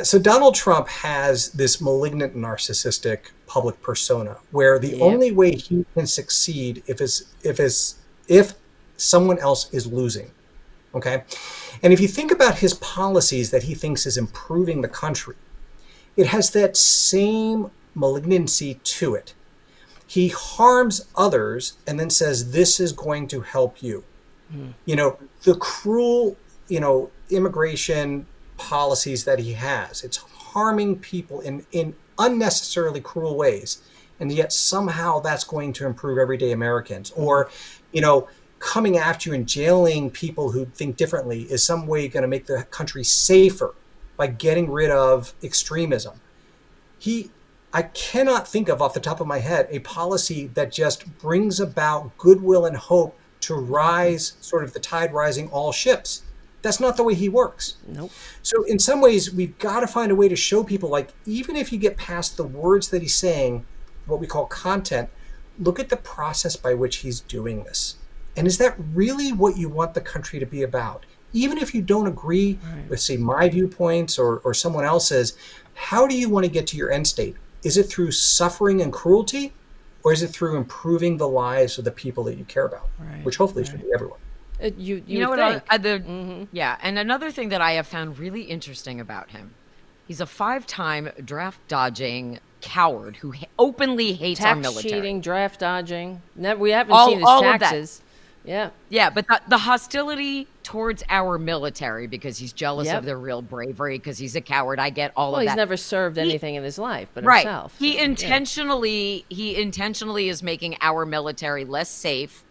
So Donald Trump has this malignant, narcissistic public persona where the only way he can succeed if someone else is losing. Okay, and if you think about his policies that he thinks is improving the country, it has that same malignancy to it. He harms others and then says, "This is going to help you." The cruel, immigration policies that he has. It's harming people in unnecessarily cruel ways. And yet somehow that's going to improve everyday Americans. Or, coming after you and jailing people who think differently is some way going to make the country safer by getting rid of extremism. I cannot think of off the top of my head a policy that just brings about goodwill and hope to rise, sort of the tide rising all ships. That's not the way he works. Nope. So in some ways, we've got to find a way to show people, like, even if you get past the words that he's saying, what we call content, look at the process by which he's doing this. And is that really what you want the country to be about? Even if you don't agree with, say, my viewpoints or someone else's, how do you want to get to your end state? Is it through suffering and cruelty, or is it through improving the lives of the people that you care about, which hopefully should be everyone? You know think. what? Yeah, and another thing that I have found really interesting about him, he's a 5-time draft dodging coward who openly hates our military. Tax cheating, draft dodging. We haven't seen his taxes. Yeah, but the hostility towards our military because he's jealous of their real bravery, because he's a coward. I get all of that. Well, he's never served anything in his life but himself. He intentionally is making our military less safe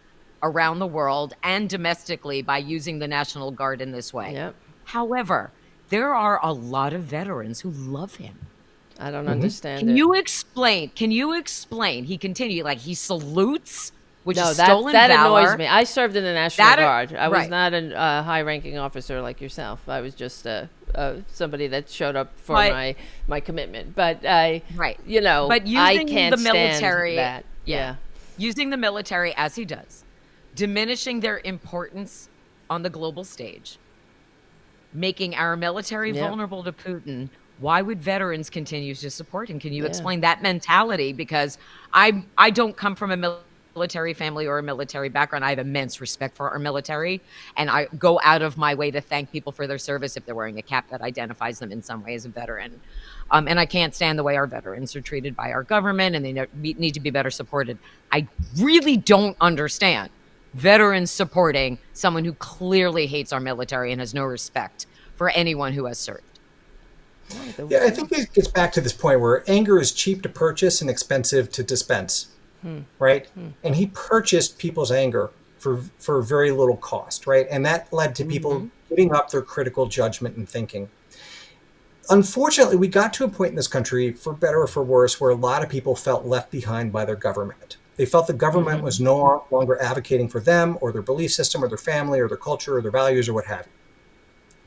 around the world and domestically by using the National Guard in this way. Yep. However, there are a lot of veterans who love him. I don't understand Can you explain? He continued, he salutes, which is stolen that valor. annoys me. I served in the National Guard. I was not a high-ranking officer like yourself. I was just somebody that showed up for my commitment. But but using I can't the military, stand that. Using the military as he does, diminishing their importance on the global stage, making our military vulnerable to Putin. Why would veterans continue to support him? Can you explain that mentality? Because I don't come from a military family or a military background. I have immense respect for our military, and I go out of my way to thank people for their service if they're wearing a cap that identifies them in some way as a veteran. And I can't stand the way our veterans are treated by our government, and they need to be better supported. I really don't understand veterans supporting someone who clearly hates our military and has no respect for anyone who has served. Yeah, I think it gets back to this point where anger is cheap to purchase and expensive to dispense, right? And he purchased people's anger for very little cost, right? And that led to people giving up their critical judgment and thinking. Unfortunately, we got to a point in this country, for better or for worse, where a lot of people felt left behind by their government. They felt the government was no longer advocating for them or their belief system or their family or their culture or their values or what have you.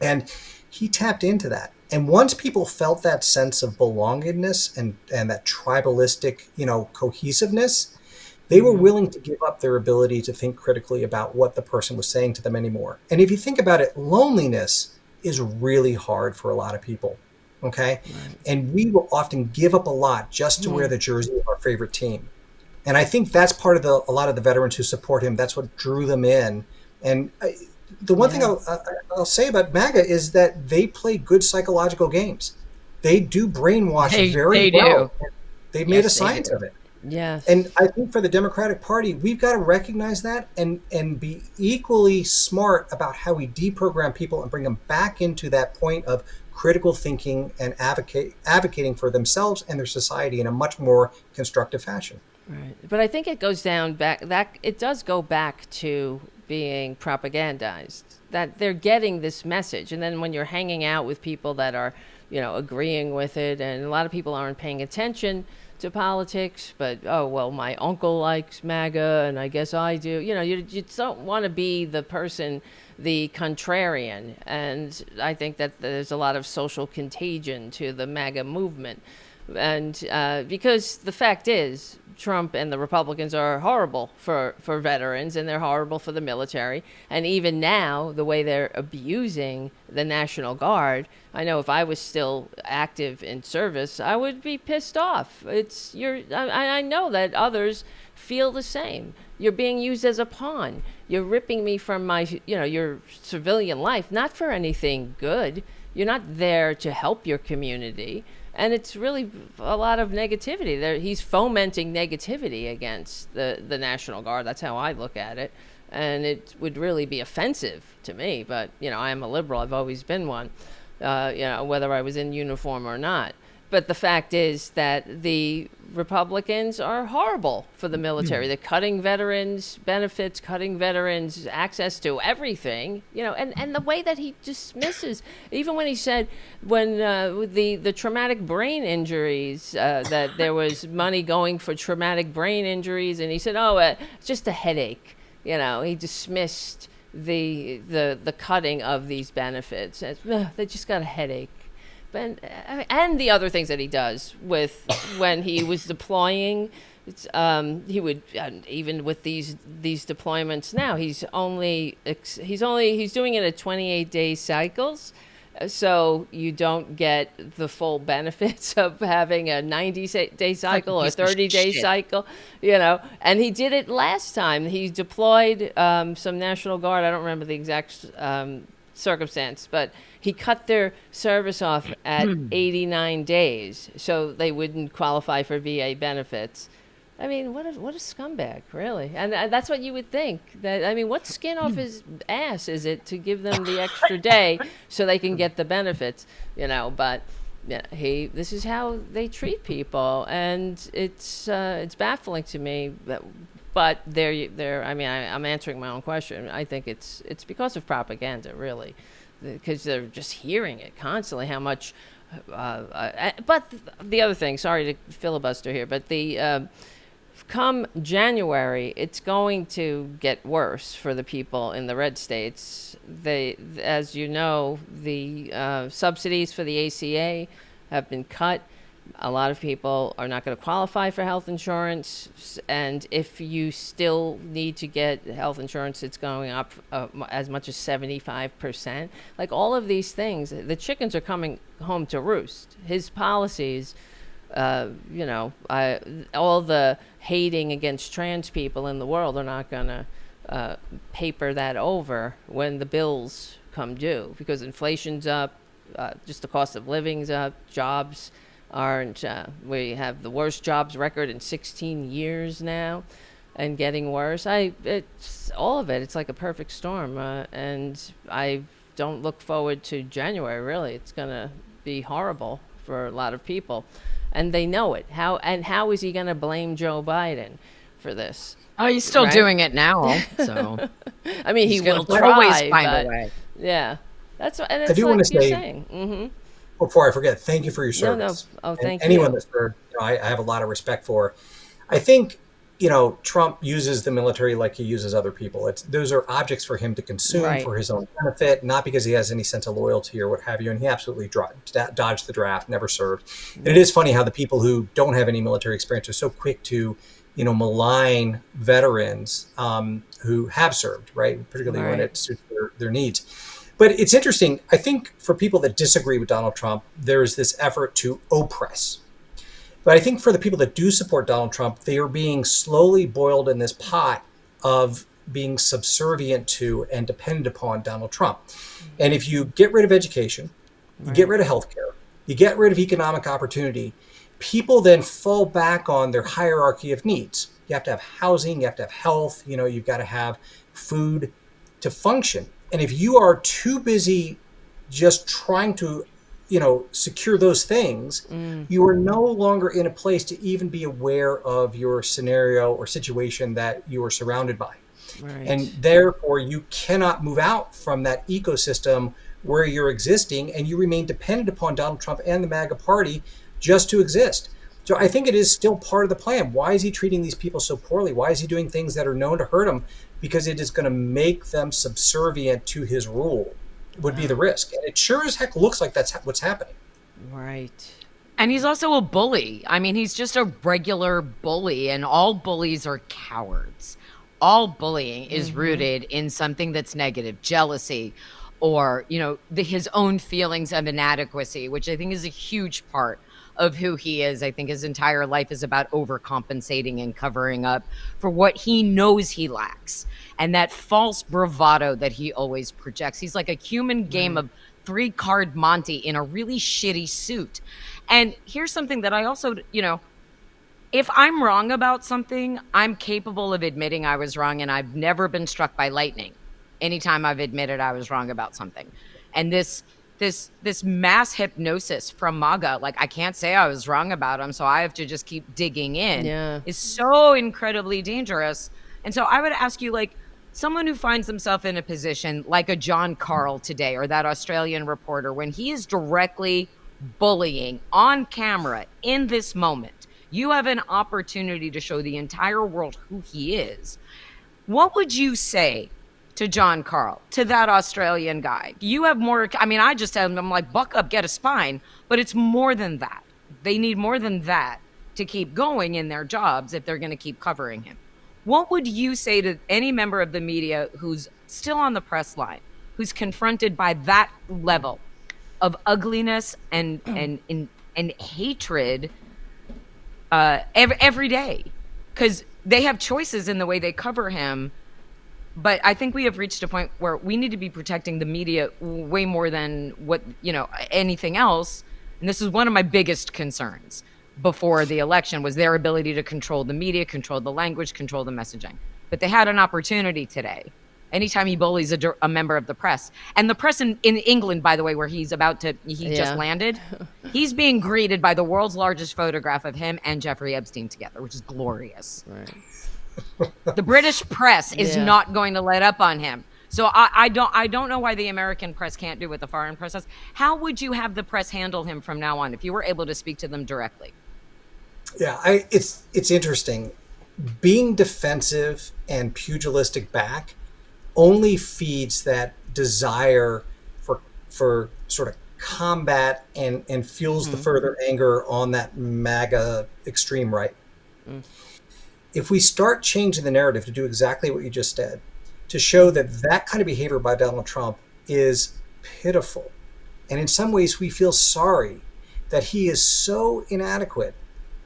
And he tapped into that. And once people felt that sense of belongingness and that tribalistic, cohesiveness, They were willing to give up their ability to think critically about what the person was saying to them anymore. And if you think about it, loneliness is really hard for a lot of people. Okay. Right. And we will often give up a lot just to wear the jersey of our favorite team. And I think that's part of a lot of the veterans who support him. That's what drew them in. And the one thing Yeah. I'll say about MAGA is that they play good psychological games. They do brainwash very They do. well. They've made a Yes, they science do. of it. Yes. And I think for the Democratic Party, we've got to recognize that and be equally smart about how we deprogram people and bring them back into that point of critical thinking and advocating for themselves and their society in a much more constructive fashion. Right. But I think it goes down back that it does go back to being propagandized. That they're getting this message, and then when you're hanging out with people that are, agreeing with it, and a lot of people aren't paying attention to politics, but oh well, my uncle likes MAGA, and I guess I do. You don't want to be the person, the contrarian, and I think that there's a lot of social contagion to the MAGA movement. And because the fact is, Trump and the Republicans are horrible for veterans, and they're horrible for the military. And even now, the way they're abusing the National Guard, I know if I was still active in service, I would be pissed off. I know that others feel the same. You're being used as a pawn. You're ripping me from my, your civilian life, not for anything good. You're not there to help your community. And it's really a lot of negativity there. He's fomenting negativity against the National Guard. That's how I look at it. And it would really be offensive to me. But, I am a liberal. I've always been one, whether I was in uniform or not. But the fact is that the Republicans are horrible for the military. They're cutting veterans benefits, cutting veterans access to everything, and the way that he dismisses, even when he said the traumatic brain injuries, that there was money going for traumatic brain injuries, and he said, it's just a headache. He dismissed the cutting of these benefits. They just got a headache. And the other things that he does with when he was deploying, he would even with these deployments now, he's doing it at 28-day cycles, so you don't get the full benefits of having a 90-day cycle or a 30-day cycle, And he did it last time. He deployed some National Guard. I don't remember the exact circumstance, but he cut their service off at 89 days, so they wouldn't qualify for VA benefits. I mean, what a scumbag, really. And that's what you would think. What skin off his ass is it to give them the extra day so they can get the benefits, But this is how they treat people, and it's baffling to me. But I'm answering my own question. I think it's because of propaganda, really, because they're just hearing it constantly. How much? But the other thing, sorry to filibuster here, but come January, it's going to get worse for the people in the red states. As you know, the subsidies for the ACA have been cut. A lot of people are not going to qualify for health insurance, and if you still need to get health insurance, it's going up as much as 75%. Like all of these things, the chickens are coming home to roost. His policies, all the hating against trans people in the world are not going to paper that over when the bills come due, because inflation's up, just the cost of living's up, jobs aren't, we have the worst jobs record in 16 years now, and getting worse. It's all of it. It's like a perfect storm, and I don't look forward to January, really. It's going to be horrible for a lot of people, and they know it. How is he going to blame Joe Biden for this? Oh, he's still Right? doing it now, so. I mean, he will try, always find but a way. yeah, that's what, and it's I do like want to you're say, saying. before I forget, thank you for your service. Oh, And thank anyone you. that's served, I have a lot of respect for. I think, Trump uses the military like he uses other people. Those are objects for him to consume Right. for his own benefit, not because he has any sense of loyalty or what have you. And he absolutely dodged the draft, never served. And it is funny how the people who don't have any military experience are so quick to, malign veterans who have served, right? Particularly when Right. it suits their needs. But it's interesting. I think for people that disagree with Donald Trump, there is this effort to oppress. But I think for the people that do support Donald Trump, they are being slowly boiled in this pot of being subservient to and dependent upon Donald Trump. And if you get rid of education, you get Right. rid of healthcare, you get rid of economic opportunity, people then fall back on their hierarchy of needs. You have to have housing, you have to have health, you've got to have food to function. And if you are too busy just trying to, secure those things, you are no longer in a place to even be aware of your scenario or situation that you are surrounded by. And Right. therefore, you cannot move out from that ecosystem where you're existing, and you remain dependent upon Donald Trump and the MAGA party just to exist. So I think it is still part of the plan. Why is he treating these people so poorly? Why is he doing things that are known to hurt him? Because it is going to make them subservient to his rule, would be the Wow. risk. And it sure as heck looks like that's what's happening. Right. And he's also a bully. I mean, he's just a regular bully, and all bullies are cowards. All bullying is rooted in something that's negative, jealousy, or, his own feelings of inadequacy, which I think is a huge part of who he is. I think his entire life is about overcompensating and covering up for what he knows he lacks. And that false bravado that he always projects. He's like a human game Right. of three-card Monty in a really shitty suit. And here's something that I also, if I'm wrong about something, I'm capable of admitting I was wrong, and I've never been struck by lightning anytime I've admitted I was wrong about something. And this mass hypnosis from MAGA, like I can't say I was wrong about him, so I have to just keep digging in, Yeah. is so incredibly dangerous. And so I would ask you, like, someone who finds himself in a position like a John Carl today, or that Australian reporter, when he is directly bullying on camera in this moment, you have an opportunity to show the entire world who he is. What would you say to John Carl, to that Australian guy? You have more. I mean, I just tell them, I'm like, buck up, get a spine, but it's more than that. They need more than that to keep going in their jobs if they're going to keep covering him. What would you say to any member of the media who's still on the press line, who's confronted by that level of ugliness and hatred every day? Because they have choices in the way they cover him. But I think we have reached a point where we need to be protecting the media way more than anything else. And this is one of my biggest concerns before the election, was their ability to control the media, control the language, control the messaging. But they had an opportunity today. Anytime he bullies a member of the press, and the press in England, by the way, where he just landed, he's being greeted by the world's largest photograph of him and Jeffrey Epstein together, which is glorious. Right. The British press is Yeah. not going to let up on him. So I don't know why the American press can't do what the foreign press does. How would you have the press handle him from now on if you were able to speak to them directly? Yeah, it's interesting. Being defensive and pugilistic back only feeds that desire for sort of combat and fuels the further anger on that MAGA extreme right. If we start changing the narrative to do exactly what you just said, to show that that kind of behavior by Donald Trump is pitiful, and in some ways we feel sorry that he is so inadequate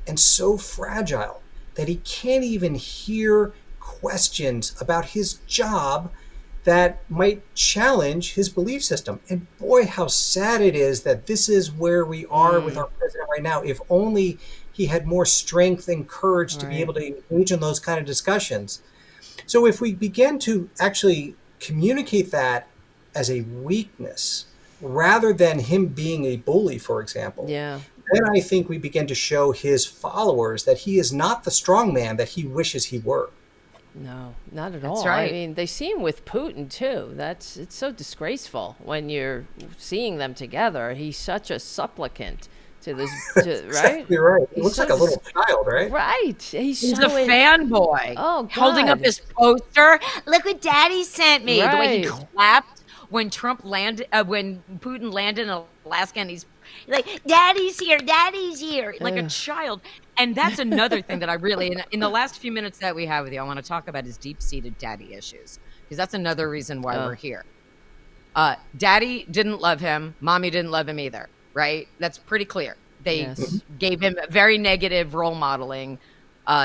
and so fragile that he can't even hear questions about his job that might challenge his belief system. And boy, how sad it is that this is where we are with our president right now. If only he had more strength and courage to be able to engage in those kind of discussions. So if we begin to actually communicate that as a weakness, rather than him being a bully, for example, Yeah. then I think we begin to show his followers that he is not the strong man that he wishes he were. No, not at That's all. right. I mean, they see him with Putin too. It's so disgraceful when you're seeing them together. He's such a supplicant to this, right? Exactly right. He He's looks so like a little child, right? Right. He's He's so a fanboy. Oh, Holding up God. his poster. Look what Daddy sent me. The way he Right. clapped when when Putin landed in Alaska, and he's like, "Daddy's here, Daddy's here," like a child. And that's another thing that I really, in the last few minutes that we have with you, I want to talk about his deep-seated daddy issues, because that's another reason why we're here. Daddy didn't love him. Mommy didn't love him either, right? That's pretty clear. They gave him very negative role modeling.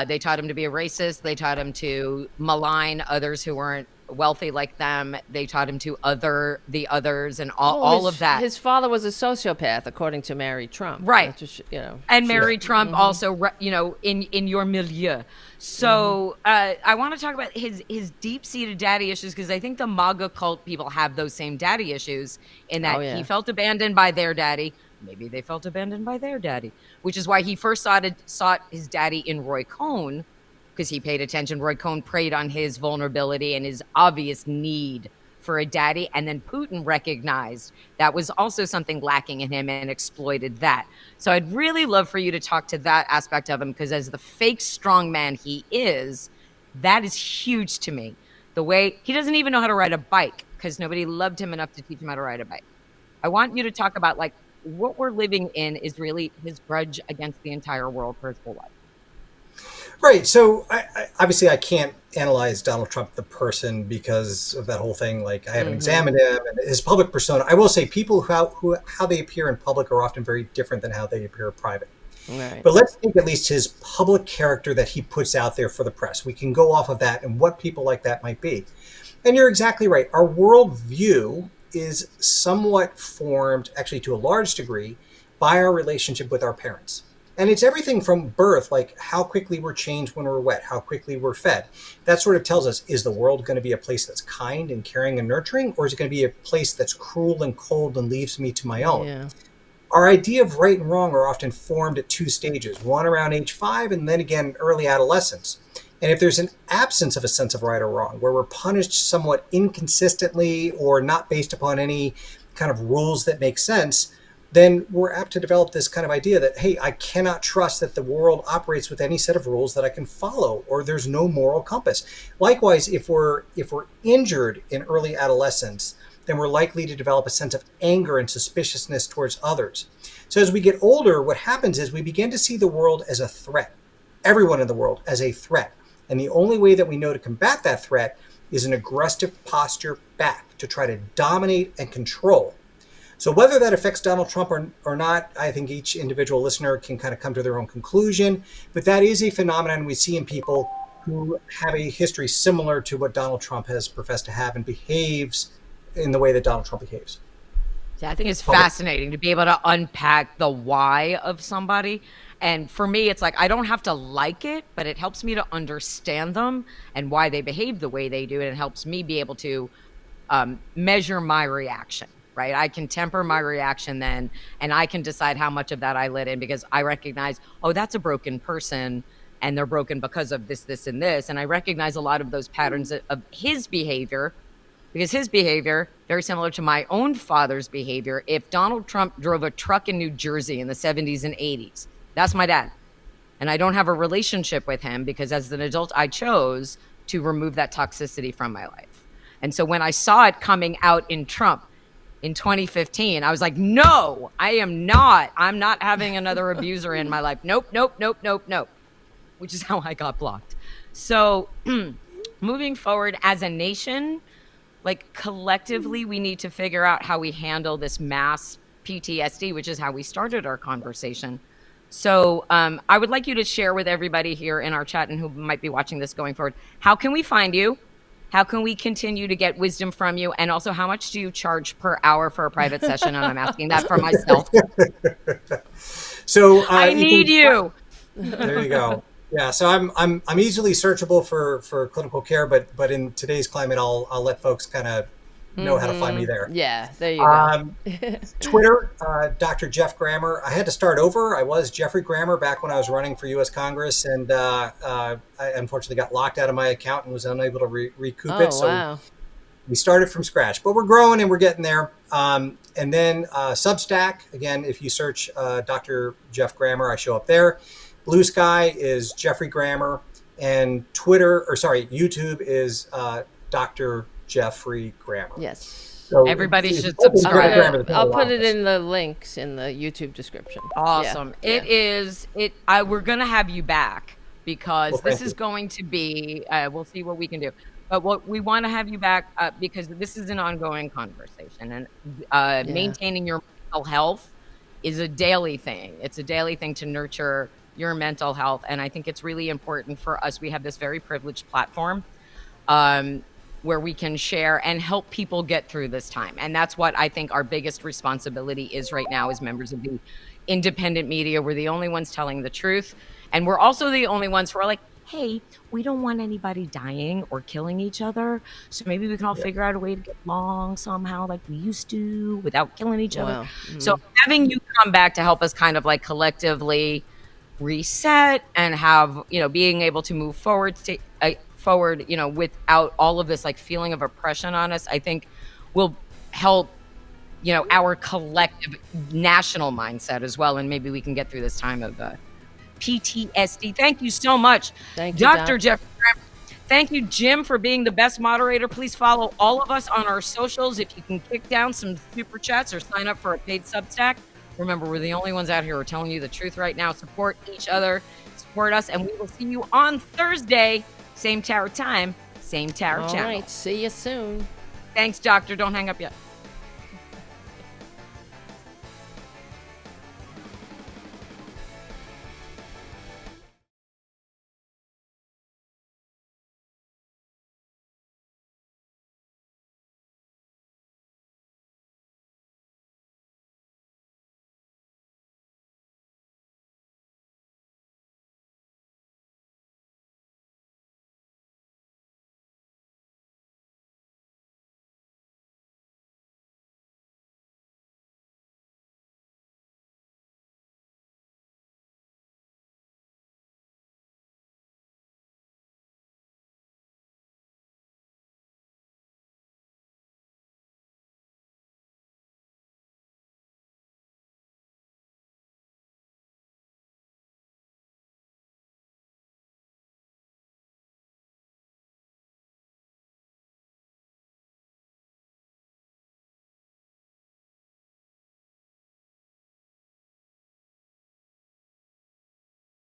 They taught him to be a racist. They taught him to malign others who weren't wealthy like them. They taught him to other the others and all of that. His father was a sociopath, according to Mary Trump. Right. Just, and Mary Trump also, in your milieu. So I want to talk about his deep-seated daddy issues, because I think the MAGA cult people have those same daddy issues in that he felt abandoned by their daddy. Maybe they felt abandoned by their daddy, which is why he first sought his daddy in Roy Cohn, because he paid attention. Roy Cohn preyed on his vulnerability and his obvious need for a daddy. And then Putin recognized that was also something lacking in him and exploited that. So I'd really love for you to talk to that aspect of him, because as the fake strong man he is, that is huge to me. The way he doesn't even know how to ride a bike, because nobody loved him enough to teach him how to ride a bike. I want you to talk about, like, what we're living in is really his grudge against the entire world for his whole life. Right. So obviously I can't analyze Donald Trump, the person, because of that whole thing. Like, I haven't examined him and his public persona. I will say people how they appear in public are often very different than how they appear in private. Right. But let's think at least his public character that he puts out there for the press. We can go off of that and what people like that might be. And you're exactly right. Our worldview is somewhat formed, actually to a large degree, by our relationship with our parents. And it's everything from birth, like how quickly we're changed when we're wet, how quickly we're fed. That sort of tells us, is the world going to be a place that's kind and caring and nurturing, or is it going to be a place that's cruel and cold and leaves me to my own? Yeah. Our idea of right and wrong are often formed at two stages, one around age 5 and then again early adolescence. And if there's an absence of a sense of right or wrong, where we're punished somewhat inconsistently or not based upon any kind of rules that make sense, then we're apt to develop this kind of idea that, hey, I cannot trust that the world operates with any set of rules that I can follow, or there's no moral compass. Likewise, if we're injured in early adolescence, then we're likely to develop a sense of anger and suspiciousness towards others. So as we get older, what happens is we begin to see the world as a threat, everyone in the world as a threat. And the only way that we know to combat that threat is an aggressive posture back to try to dominate and control. So whether that affects Donald Trump or not, I think each individual listener can kind of come to their own conclusion. But that is a phenomenon we see in people who have a history similar to what Donald Trump has professed to have and behaves in the way that Donald Trump behaves. Yeah, I think it's fascinating to be able to unpack the why of somebody. And for me, it's like, I don't have to like it, but it helps me to understand them and why they behave the way they do. And it helps me be able to measure my reaction, right? I can temper my reaction then, and I can decide how much of that I let in, because I recognize, oh, that's a broken person, and they're broken because of this, this, and this. And I recognize a lot of those patterns of his behavior, because his behavior, very similar to my own father's behavior. If Donald Trump drove a truck in New Jersey in the 70s and 80s, that's my dad. And I don't have a relationship with him because as an adult, I chose to remove that toxicity from my life. And so when I saw it coming out in Trump in 2015, I was like, no, I'm not having another abuser in my life. Nope. Which is how I got blocked. So moving forward as a nation, like collectively, we need to figure out how we handle this mass PTSD, which is how we started our conversation. So I would like you to share with everybody here in our chat and who might be watching this going forward, how can we find you? How can we continue to get wisdom from you? And also, how much do you charge per hour for a private session? And I'm asking that for myself. So I need you. There you go. Yeah, so I'm easily searchable for clinical care, but in today's climate, I'll let folks kind of know how to find me there. Yeah, there you go. Twitter, Dr. Geoff Grammer. I had to start over. I was Jeffrey Grammer back when I was running for U.S. Congress, and I unfortunately got locked out of my account and was unable to recoup it. So wow. we started from scratch, but we're growing and we're getting there. And then Substack, again, if you search Dr. Geoff Grammer, I show up there. Blue Sky is Jeffrey Grammer, and YouTube is Dr. Jeffrey Grammer. Yes. So Everybody it's should open to subscribe. Grammar to I'll allow put it this. in the links in the YouTube description. Awesome. Yeah, It is. We're gonna have you back because Well, this thank is you. going to be. We'll see what we can do. But what we want to have you back because this is an ongoing conversation, and Yeah. maintaining your mental health is a daily thing. It's a daily thing to nurture your mental health, and I think it's really important for us. We have this very privileged platform um, where we can share and help people get through this time. And that's what I think our biggest responsibility is right now as members of the independent media. We're the only ones telling the truth. And we're also the only ones who are like, hey, we don't want anybody dying or killing each other. So maybe we can all Yeah. figure out a way to get along somehow like we used to without killing each other. Wow. So having you come back to help us kind of like collectively reset and have being able to move forward forward without all of this like feeling of oppression on us, I think will help our collective national mindset as well, and maybe we can get through this time of PTSD. Thank you so much, Thank you, Dr. Doc. Geoff Grammer. Thank you, Jim, for being the best moderator. Please follow all of us on our socials. If you can kick down some super chats or sign up for a paid Substack. Remember, we're the only ones out here who are telling you the truth right now. Support each other, support us, and we will see you on Thursday. Same tower time, same tower All channel. right. See you soon. Thanks, Doctor. Don't hang up yet.